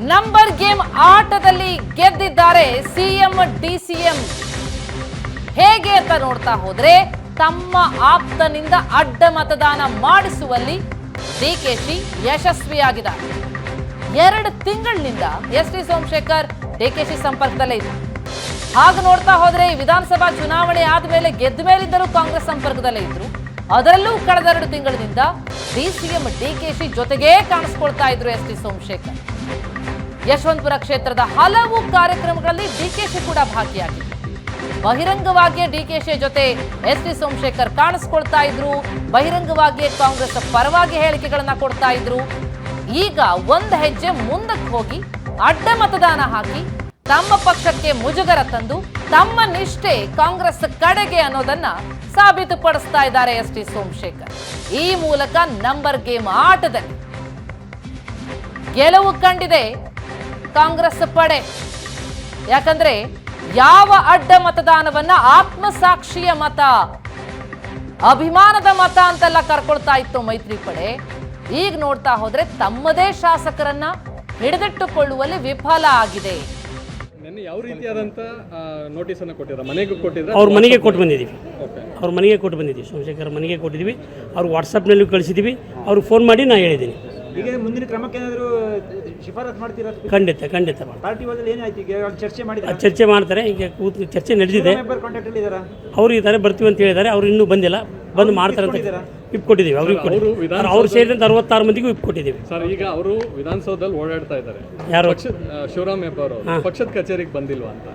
Number game ಆಟದಲ್ಲಿ ಗೆದ್ದಿದ್ದಾರೆ CM DCM. ಹೇಗೆ ಅಂತ ನೋಡ್ತಾ ಹೋದ್ರೆ ತಮ್ಮ ಆಪ್ತನಿಂದ ಅಡ್ಡ ಮತದಾನ ಮಾಡಿಸುವಲ್ಲಿ ಡಿಕೆಶಿ ಯಶಸ್ವಿಯಾಗಿದ್ದಾರೆ. 2 ತಿಂಗಳಿನಿಂದ ಎಸ್.ಟಿ. ಸೋಮಶೇಖರ್ ಡಿಕೆಶಿ ಸಂಪರ್ಕದಲ್ಲೇ ಇದ್ರು. ಹಾಗೆ ನೋಡ್ತಾ ಹೋದ್ರೆ ವಿಧಾನಸಭಾ ಚುನಾವಣೆ ಆದ್ಮೇಲೆ ಗೆದ್ದ ಮೇಲಿದ್ದರೂ ಕಾಂಗ್ರೆಸ್ ಸಂಪರ್ಕದಲ್ಲೇ ಇದ್ರು. ಅದರಲ್ಲೂ ಕಳೆದ 2 ತಿಂಗಳಿನಿಂದ ಡಿಸಿಎಂ ಡಿಕೆಶಿ ಜೊತೆಗೇ ಕಾಣಿಸ್ಕೊಳ್ತಾ ಇದ್ರು ಎಸ್.ಟಿ. ಸೋಮಶೇಖರ್. ಯಶವಂತಪುರ ಕ್ಷೇತ್ರದ ಹಲವು ಕಾರ್ಯಕ್ರಮಗಳಲ್ಲಿ ಡಿಕೆಶಿ ಕೂಡ ಭಾಗಿಯಾಗಿದ್ರು. ಬಹಿರಂಗವಾಗಿಯೇ ಡಿಕೆಶಿ ಜೊತೆ ಎಸ್.ಟಿ. ಸೋಮಶೇಖರ್ ಕಾಣಿಸ್ಕೊಳ್ತಾ ಇದ್ರು. ಬಹಿರಂಗವಾಗಿಯೇ ಕಾಂಗ್ರೆಸ್ ಪರವಾಗಿ ಹೇಳಿಕೆಗಳನ್ನ ಕೊಡ್ತಾ ಇದ್ರು. ಈಗ ಒಂದು ಹೆಜ್ಜೆ ಮುಂದಕ್ಕೆ ಹೋಗಿ ಅಡ್ಡ ಮತದಾನ ಹಾಕಿ ತಮ್ಮ ಪಕ್ಷಕ್ಕೆ ಮುಜುಗರ ತಂದು ತಮ್ಮ ನಿಷ್ಠೆ ಕಾಂಗ್ರೆಸ್ ಕಡೆಗೆ ಅನ್ನೋದನ್ನ ಸಾಬೀತುಪಡಿಸ್ತಾ ಇದ್ದಾರೆ ಎಸ್.ಟಿ. ಸೋಮಶೇಖರ್. ಈ ಮೂಲಕ ನಂಬರ್ ಗೇಮ್ ಆಟದಲ್ಲಿ ಗೆಲುವು ಕಂಡಿದೆ ಕಾಂಗ್ರೆಸ್ ಪಡೆ. ಯಾಕಂದ್ರೆ ಯಾವ ಅಡ್ಡ ಮತದಾನವನ್ನ ಆತ್ಮಸಾಕ್ಷಿಯ ಮತ, ಅಭಿಮಾನದ ಮತ ಅಂತೆಲ್ಲ ಕರ್ಕೊಳ್ತಾ ಇತ್ತು ಮೈತ್ರಿ ಪಡೆ, ಈಗ ನೋಡ್ತಾ ಹೋದ್ರೆ ತಮ್ಮದೇ ಶಾಸಕರನ್ನ ಹಿಡಿದಿಟ್ಟುಕೊಳ್ಳುವಲ್ಲಿ ವಿಫಲ ಆಗಿದೆ. ಯಾವ ರೀತಿಯಾದಂತ ನೋಟಿಸ್ ಅನ್ನು ಕೊಟ್ಟಿದ್ದಾರೆ? ಮನೆಗೂ ಕೊಟ್ಟಿದ್ದಾರೆ? ಅವ್ರ ಮನೆಗೆ ಕೊಟ್ಟು ಬಂದಿದ್ದೀವಿ. ಅವ್ರ ಮನೆಗೆ ಕೊಟ್ಟು ಬಂದಿದ್ದೀವಿ. ಸೋಮಶೇಖರ್ ಮನೆಗೆ ಕೊಟ್ಟಿದ್ದೀವಿ. ಅವ್ರು ವಾಟ್ಸಪ್ನಲ್ಲೂ ಕಳಿಸಿದ್ದೀವಿ. ಅವ್ರಿಗೆ ಫೋನ್ ಮಾಡಿ ನಾನು ಹೇಳಿದ್ದೀನಿ. ಈಗ ಮುಂದಿನ ಕ್ರಮಕ್ಕೆ ಏನಾದರೂ ಶಿಫಾರಸು ಮಾಡ್ತೀರಾ? ಖಂಡಿತ ಖಂಡಿತ ಪಾರ್ಟಿ ಹೋದಲ್ಲಿ ಏನಾಯ್ತು? ಈಗ ಚರ್ಚೆ ಮಾಡಿದ್ದಾರೆ? ಚರ್ಚೆ ಮಾಡ್ತಾರೆ. ಈಗ ಕೂತು ಚರ್ಚೆ ನಡೆದಿದೆ. ಕಾಂಟ್ಯಾಕ್ಟ್ ಅಲ್ಲಿ ಇದ್ದಾರಾ? ಅವರು ಇದ್ದಾರೆ, ಬರ್ತೀವಿ ಅಂತ ಹೇಳಿದ್ದಾರೆ. ಅವ್ರು ಇನ್ನೂ ಬಂದಿಲ್ಲ. ಬಂದು ಮಾಡ್ತಾರೆ ಅಂತ ವಿಪ್ ಕೊಟ್ಟಿದ್ದೀವಿ. ಅವ್ರಿಗೆ ಅವ್ರು ಸೇರಿದಂತೆ 66 ಮಂದಿಗೂ ವಿಪ್ ಕೊಟ್ಟಿದ್ದೀವಿ. ಸರ್, ಈಗ ಅವರು ವಿಧಾನಸೌಧದಲ್ಲಿ ಓಡಾಡ್ತಾ ಇದ್ದಾರೆ. ಯಾರು? ಶಿವರಾಮ್ ಹೆಬ್ಬಾರ್ ಅವರು ಪಕ್ಷದ ಕಚೇರಿಗೆ ಬಂದಿಲ್ವಾ ಅಂತ?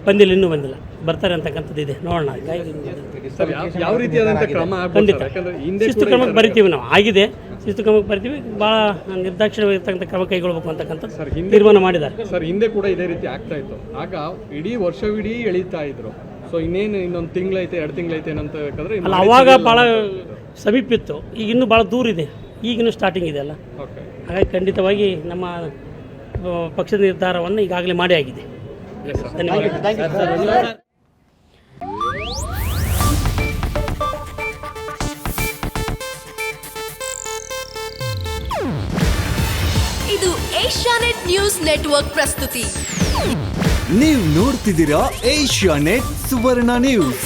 ಬಂದಿಲ್ಲ, ಇನ್ನೂ ಬಂದಿಲ್ಲ. ಬರ್ತಾರೆ ಅಂತಕ್ಕಂಥದ್ದು ಇದೆ, ನೋಡೋಣ. ಯಾವ ರೀತಿಯಾದಂಥ ಕ್ರಮ? ಖಂಡಿತ ಶಿಸ್ತು ಕ್ರಮಕ್ಕೆ ಬರಿತೀವಿ. ನಾವು ಆಗಿದೆ, ಶಿಸ್ತು ಕ್ರಮಕ್ಕೆ ಬರಿತೀವಿ. ಭಾಳ ನಿರ್ದಾಕ್ಷಿಣ್ಯವಾಗಿರ್ತಕ್ಕಂಥ ಕ್ರಮ ಕೈಗೊಳ್ಳಬೇಕು ಅಂತಕ್ಕಂಥದ್ದು ತೀರ್ಮಾನ ಮಾಡಿದ್ದಾರೆ. ಸರ್, ಹಿಂದೆ ಕೂಡ ಇದೇ ರೀತಿ ಆಗ್ತಾ ಇತ್ತು. ಆಗ ಇಡೀ ವರ್ಷವಿಡೀ ಎಳೀತಾ ಇದ್ರು. ಸೊ ಇನ್ನೇನು ಇನ್ನೊಂದು ತಿಂಗಳೈತೆ, 2 ತಿಂಗಳೈತೆ ಏನಂತ ಬೇಕಾದ್ರೆ ಅಲ್ಲ, ಅವಾಗ ಭಾಳ ಸಮೀಪ ಇತ್ತು. ಈಗ ಇನ್ನೂ ಭಾಳ ದೂರ ಇದೆ. ಈಗಿನ್ನೂ ಸ್ಟಾರ್ಟಿಂಗ್ ಇದೆ ಅಲ್ಲ. ಹಾಗಾಗಿ ಖಂಡಿತವಾಗಿ ನಮ್ಮ ಪಕ್ಷದ ನಿರ್ಧಾರವನ್ನು ಈಗಾಗಲೇ ಮಾಡಿ ಆಗಿದೆ. ಧನ್ಯವಾದ. ಇದು ಏಷ್ಯಾನೆಟ್ ನ್ಯೂಸ್ ನೆಟ್ವರ್ಕ್ ಪ್ರಸ್ತುತಿ. ನೀವು ನೋಡ್ತಿದ್ದೀರಾ ಏಷ್ಯಾನೆಟ್ ಸುವರ್ಣ ನ್ಯೂಸ್.